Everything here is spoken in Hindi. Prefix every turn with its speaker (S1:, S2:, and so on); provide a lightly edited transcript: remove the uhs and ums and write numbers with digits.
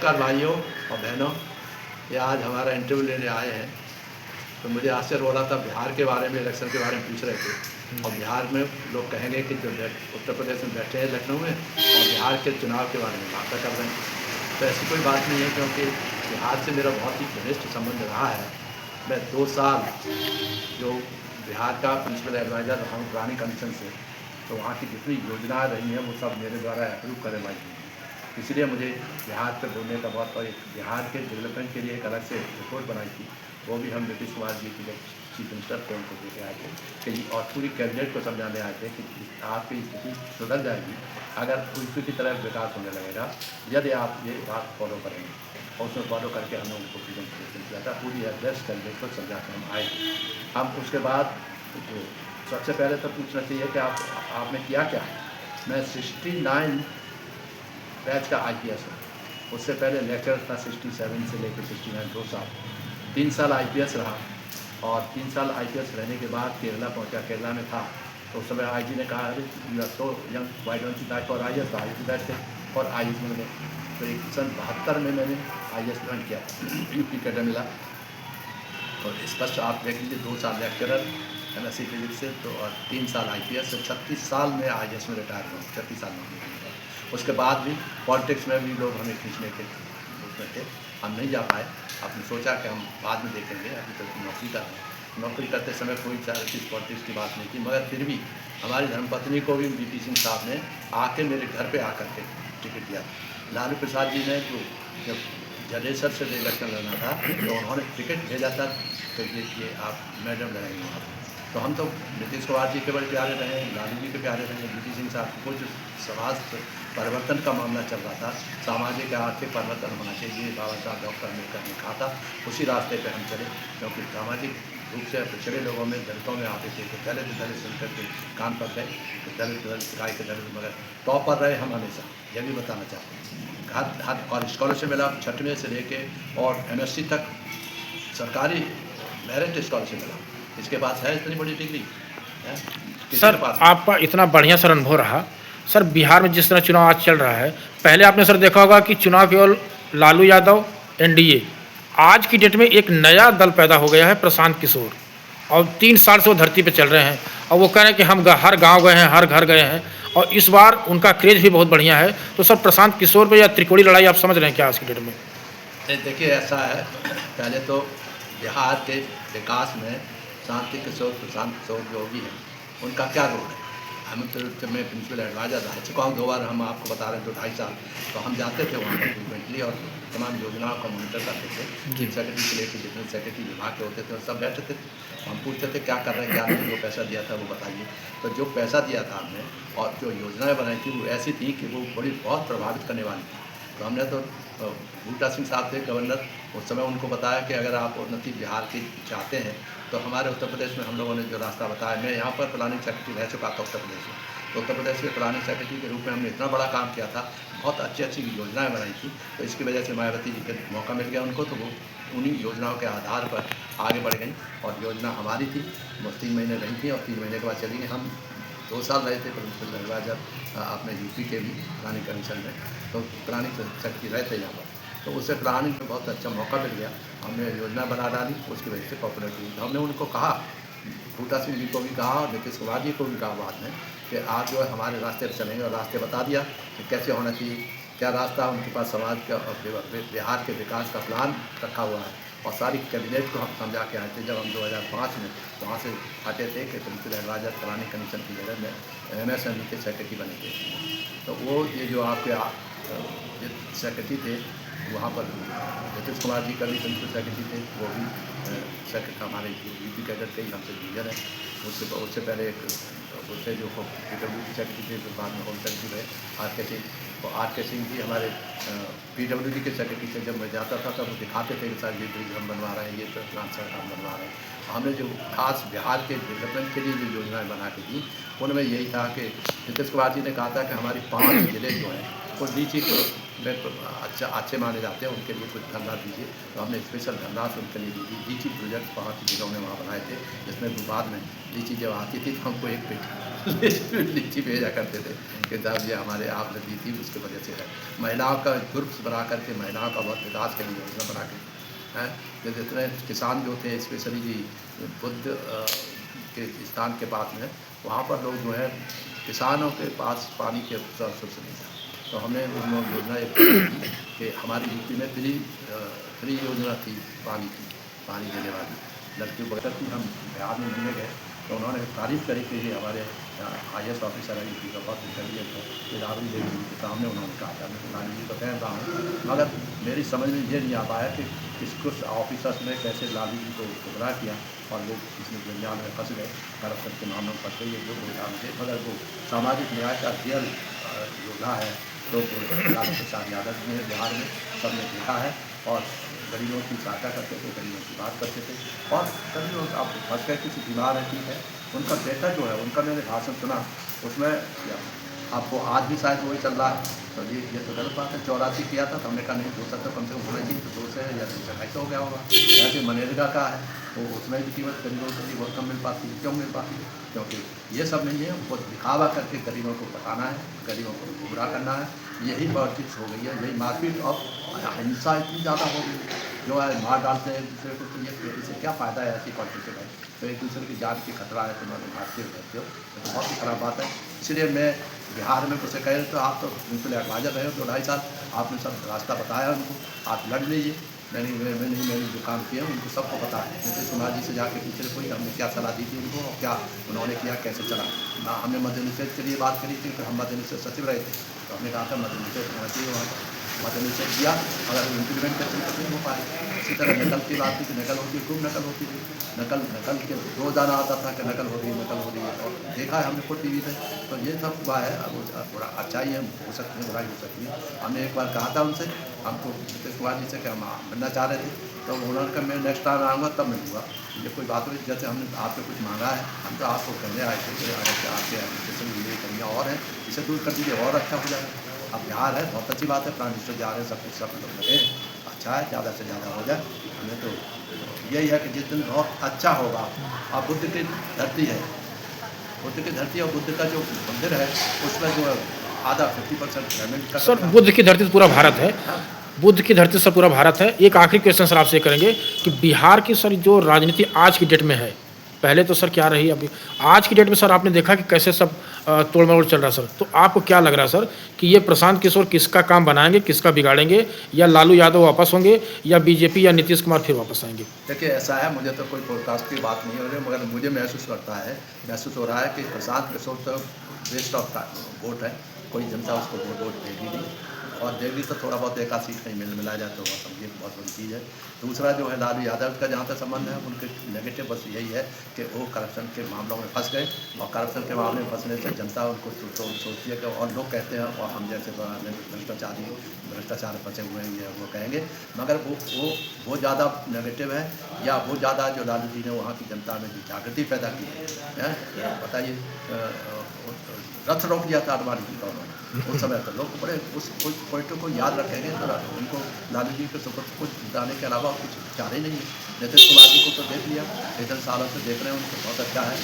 S1: नमस्कार भाइयों और बहनों, ये आज हमारा इंटरव्यू लेने आए हैं। तो मुझे आश्चर्य हो रहा था, बिहार के बारे में, इलेक्शन के बारे में पूछ रहे थे और बिहार में लोग कहेंगे कि जो उत्तर प्रदेश में बैठे हैं लखनऊ में और बिहार के चुनाव के बारे में बातें कर रहे हैं। तो ऐसी कोई बात नहीं है, क्योंकि बिहार से मेरा बहुत ही घनिष्ठ संबंध रहा है। मैं 2 साल जो बिहार का प्रिंसिपल एडवाइज़र रहा हूँ प्लानिंग कमीशन से, तो वहाँ की जितनी योजनाएँ रही हैं वो सब मेरे द्वारा अप्रूव करवाई गई हैं। इसलिए मुझे बिहार पे बोलने का बहुत, और बिहार के डेवलपमेंट के लिए एक अलग से रिपोर्ट बनाई थी, वो भी हम नीतीश कुमार जी की जब चीफ मिनिस्टर थे उनको देके आए थे कि और पूरी कैबिनेट को समझाने आए थे कि आपकी स्थिति सुधर जाएगी अगर उसी की तरफ विकास होने लगेगा, यदि आप ये बात फॉलो करेंगे। और उसमें फॉलो करके हमने उनको प्रेजेंटेशन किया था, पूरी एड्रेस कैबिनेट को समझा के हम आए थे। हम उसके बाद जो सबसे पहले तो पूछना चाहिए कि आपने किया क्या। मैं 69 बैच का IPS है। उससे पहले लेक्चर था 67 से लेकर 69, 2 साल, 3 साल IPS रहा। और 3 साल IPS रहने के बाद केरला पहुंचा। केरला में था तो उस समय IG ने कहा, अरे you are so young, why don't you batch for IAS। तो IAS बैच थे और IAS में मैंने तो सन 72 में मैंने IAS ज्वाइन किया, UP कैडर मिला। और स्पष्ट आप देख लीजिए, 2 साल लेक्चरर MSc फिजिक्स से, तो और 3 साल IPS से 36 साल में IAS में रिटायर हुआ, 36 साल में। उसके बाद भी पॉलिटिक्स में भी लोग हमें खींचने के उसमें थे, हम नहीं जा पाए। आपने सोचा कि हम बाद में देखेंगे, अभी तक तो नौकरी कर रहे हैं। नौकरी करते समय कोई पॉलिटिक्स की बात नहीं थी, मगर फिर भी हमारी धर्मपत्नी को भी VP सिंह साहब ने आके मेरे घर पे आकर के टिकट दिया। लालू प्रसाद जी ने जो जब जडेसर से इलेक्शन लड़ना था तो उन्होंने टिकट भेजा था, तो ये आप मैडम लड़ेंगे वहाँ पर। तो हम तो नीतीश कुमार जी के बड़े प्यारे रहे, लालू जी के प्यारे रहे। VP सिंह साहब को जो समाज परिवर्तन का मामला चल रहा था, सामाजिक आर्थिक परिवर्तन होना चाहिए, बाबा साहब डॉक्टर अम्बेडकर ने कहा था, उसी रास्ते पे हम चले। क्योंकि सामाजिक रूप से पिछड़े लोगों में, दलितों में आते थे, तो दलित सुनकर के कान पर गए, तो दलित गाय के दलित, मगर टॉप पर रहे हम हमेशा, यह भी बताना चाहते हैं। हर और स्कॉलरशिप मिला 6वीं से लेके और MSc तक सरकारी मेरिट स्कॉलरशिप मिला। इसके पास है इतनी बड़ी डिग्री है।
S2: सर आपका इतना बढ़िया सर अनुभव रहा। सर बिहार में जिस तरह चुनाव आज चल रहा है, पहले आपने सर देखा होगा कि चुनाव केवल लालू यादव NDA, आज की डेट में एक नया दल पैदा हो गया है, प्रशांत किशोर, और 3 साल से वो धरती पे चल रहे हैं और वो कह रहे हैं कि हम हर गांव गए हैं, हर घर गए हैं, और इस बार उनका क्रेज भी बहुत बढ़िया है। तो सर प्रशांत किशोर पे या त्रिकोणी लड़ाई आप समझ रहे हैं क्या आज की डेट में?
S1: देखिए, ऐसा है, पहले तो बिहार के विकास में प्रशांत किशोर जो भी हैं, उनका क्या रोल है। हम तो जब मैं प्रिंसिपल एडवाइज़र रह चुका हूँ 2 बार, हम आपको बता रहे हैं 2-2.5 साल, तो हम जाते थे वहाँ पर फ्रीक्वेंटली और तमाम योजनाओं का मॉनिटर करते थे। चीफ सेक्रेटरी से लेकर जितने सेक्रेटरी विभाग के होते थे सब बैठते थे, हम पूछते थे क्या कर रहे हैं, क्या नहीं, जो पैसा दिया था वो बताइए। तो जो पैसा दिया था हमने और जो योजनाएँ बनाई थी वो ऐसी थी कि वो बहुत प्रभावित करने वाली थी। तो हमने तो बूटा सिंह साहब थे गवर्नर, उस समय उनको बताया कि अगर आप उन्नति बिहार की चाहते हैं तो हमारे उत्तर प्रदेश में हम लोगों ने जो रास्ता बताया, मैं यहाँ पर प्लानिंग सेक्रेटरी रह चुका था उत्तर प्रदेश में, तो उत्तर प्रदेश के प्लानिंग सेक्रेटरी के रूप में हमने इतना बड़ा काम किया था, बहुत अच्छी योजनाएं बनाई थी। तो इसकी वजह से मायावती जी के मौका मिल गया उनको, तो वो उन्हीं योजनाओं के आधार पर आगे बढ़ गई और योजना हमारी थी, वो 3 महीने रही थी और 3 महीने के बाद चली गई। हम 2 साल रहे थे प्रिंसिपल एडवाइज़र अपने UP के भी प्लानिंग कमीशन में, तो प्लानिंग सेक्रेटरी रहे थे यहाँ पर, तो उससे प्लानिंग में बहुत अच्छा मौका मिल गया। हमने योजना बना डाली, उसकी वजह से पॉपुलरिटी हुई। तो हमने उनको कहा, बूटा सिंह जी को भी कहा और नीतीश कुमार जी को भी कहा बाद में कि आप जो है हमारे रास्ते पर चलेंगे, और रास्ते बता दिया कि कैसे होना चाहिए, क्या रास्ता उनके पास समाज का और बिहार के विकास का प्लान रखा हुआ है। और सारी कैबिनेट को हम समझा के आए थे। जब हम 2005 में वहाँ से हटे थे कि प्रिंसिपल एडवाइज़र प्लानिंग कमीशन की जगह में MSME के सेक्रेटरी बने थे, तो वो ये जो आपके सेक्रेटरी थे वहाँ पर नीतीश कुमार जी का भी प्रिंसिपल सेक्रेटरी थे, वो भी सेक्रेटरी हमारे UP कैडर के ही हमसे जूनियर हैं। उससे पहले उससे जो PWD सेक्रेटरी थे, बाद में होम सेक्रेटरी रहे RK सिंह। तो RK सिंह जी हमारे PWD के सेक्रेटरी थे। जब मैं जाता था तब वो दिखाते थे कि सर ये ब्रिज हम बनवा रहे हैं, ये प्लान सर हम बनवा रहे हैं। हमने जो खास बिहार के डेवलपमेंट के लिए जो योजनाएँ बना के दी, उनमें यही था कि नीतीश कुमार जी ने कहा था कि हमारी 5 जिले जो हैं वो लीची अच्छे माने जाते हैं, उनके लिए कुछ धनराशि दीजिए। तो हमने स्पेशल धनराशि उनके लिए दी थी। लीची प्रोजेक्ट 5 जिलों में वहाँ बनाए थे, जिसमें बाद में लीची जब आती थी तो हमको 1 पेटी लिट्टी भेजा करते थे कि साहब ये हमारे आपने दी थी, उसकी वजह से है। महिलाओं का ग्रुप्स बना करके महिलाओं का बहुत विकास के लिए योजना बना के हैं। जो जितने किसान जो थे स्पेशली जी बुद्ध के स्थान के पास में, वहाँ पर लोग जो है किसानों के पास पानी के सोर्स नहीं था, तो हमने योजना एक की कि हमारी यूपी में फ्री योजना थी पानी की, पानी देने वाली लड़कियों बगैर की। हम बिहार में मिलने गए तो उन्होंने तारीफ़ करी कि ये हमारे IAS ऑफिसर है यूपी का, बहुत इंटेलिजेंट है, ये राबड़ी देवी जी के सामने उन्होंने कहा था। मैं रानी जी को कह रहा हूँ, मगर मेरी समझ में ये नहीं आ पाया कि कुछ ऑफिसर्स ने कैसे लालू जी को गुमराह किया और वो इसमें जंजाल में फंस गए, करप्शन के मामलों में फंस गए, ये जो बोला मुझे। मगर वो सामाजिक न्याय का रियल योद्धा है तो लालू प्रसाद यादव जी ने बिहार में सबने देखा है और गरीबों की सहायता करते थे, गरीबों की बात करते थे। और कभी लोग आप फंस गए, किसी बीमार है, ठीक है, उनका बेटा जो है, उनका मैंने भाषण सुना, उसमें आपको आज भी शायद वही चल रहा है। तो ये तो गलत बात है। 84 किया था तो हमने कहा नहीं, 200 तो कम से कम होना चाहिए, तो 200 या 250 हो गया होगा। यहाँ के मनरेगा का है तो उसमें भी कीमत गरीबों के लिए बहुत कम मिल पाती है। क्यों मिल पाती है? क्योंकि ये सब नहीं है, उनको दिखावा करके गरीबों को बताना है, गरीबों को गुमराह करना है। यही पॉलिटिक्स हो गई है, यही मारपीट और हिंसा इतनी ज़्यादा हो गई जो है, मार डालते हैं एक दूसरे को। तो ये इससे क्या फ़ायदा है ऐसी पॉलिटिक्स का? तो एक दूसरे की जान की खतरा है, तुम्हारे मारते हो करते हो, तो बहुत ही ख़राब बात है। इसलिए मैं बिहार में कुछ कह रहे तो आप तो प्रिंसिपल एडवाइजर रहे हो 2-2.5 साल, आपने सब रास्ता बताया उनको, आप लड़ लीजिए। मैंने जो काम किया उनको सबको पता है। नीतीश कुमार जी से जाके पूछे कोई, हमने क्या सलाह दी थी उनको और क्या उन्होंने किया, कैसे चला ना। हमने मद्य निषेध के लिए बात करी थी, तो हम मद्य निषेध सचिव रहे थे, तो हमने कहा था मद्य निषेध होना चाहिए वहाँ पर। मद्य निषेध किया, अगर इम्प्लीमेंट करते तो नहीं हो पाए। इसी तरह नकल की बात थी कि नकल होती, खूब नकल होती थी। नकल के रोज़ाना आता था कि नकल हो रही है, और देखा है हमने खुद TV पे। तो ये सब हुआ है। अब थोड़ा अच्छाई है हो सकती है, बुराई हो सकती है। हमने एक बार कहा था उनसे, हमको नीतीश कुमार जी से कि हम मिलना चाह रहे थे, तो उन्होंने कहा मैं नेक्स्ट टाइम आऊँगा तब मिलूँगा। ये कोई बात हुई, जैसे हमने आपसे कुछ मांगा है, हम तो आपको कहने आए थे कि अगर आपके एडमिनिस्ट्रेशन में ये कमियाँ और हैं, इसे दूर कर दीजिए और अच्छा हो जाएगा। अब बिहार है, बहुत अच्छी बात है, प्राइम मिनिस्टर जा रहे हैं, सब कुछ सब लोग लगे, अच्छा है, ज़्यादा से ज़्यादा हो जाए। हमें तो यही है कि जिस दिन बहुत अच्छा होगा। अब बुद्ध की धरती है, बुद्ध की धरती और बुद्ध का जो मंदिर है उसमें जो आधा 50% पेमेंट का
S2: सर बुद्ध की धरती तो पूरा भारत है,
S1: हाँ।
S2: बुद्ध की धरती सर पूरा भारत है। एक आखिरी क्वेश्चन सर आपसे करेंगे कि बिहार की सर जो राजनीति आज की डेट में है, पहले तो सर क्या रही, अभी आज की डेट में सर आपने देखा कि कैसे सब तोड़ मरोड़ चल रहा है सर, तो आपको क्या लग रहा है सर कि ये प्रशांत किशोर किसका काम बनाएंगे, किसका बिगाड़ेंगे, या लालू यादव वापस होंगे, या बीजेपी या नीतीश कुमार फिर वापस आएंगे?
S1: देखिए ऐसा है, मुझे तो कोई फोरकास्ट की बात नहीं हो रही, मगर मुझे महसूस हो रहा है कि प्रशांत किशोर तो वेस्ट ऑफ वोट है, कोई जनता उसको वोट देगी नहीं, और देगी तो थोड़ा बहुत एक आध सीट कहीं मिला जाए तो वो समझिए बहुत बड़ी चीज़ है। दूसरा जो है लालू यादव का जहाँ तक संबंध है, उनके नेगेटिव बस यही है कि वो करप्शन के मामलों में फंस गए, और करप्शन के मामले में फंसने से जनता उनको सोचती है कि, और लोग कहते हैं और हम जैसे भ्रष्टाचार फंसे हुए हैं ये वो कहेंगे, मगर वो ज़्यादा नेगेटिव है, या वो ज़्यादा जो लालू जी ने वहाँ की जनता में जो जागृति पैदा की है। बताइए, रथ रोक दिया था अडवाणी जी का उन्होंने उस समय, तो लोग बड़े उस पॉइंटों को याद रखेंगे, तो उनको लालू जी के सुपर कुछ बताने के अलावा कुछ चाह ही नहीं है। नीतीश कुमार जी को तो देख लिया, इतने सालों से देख रहे हैं, उनको बहुत अच्छा है।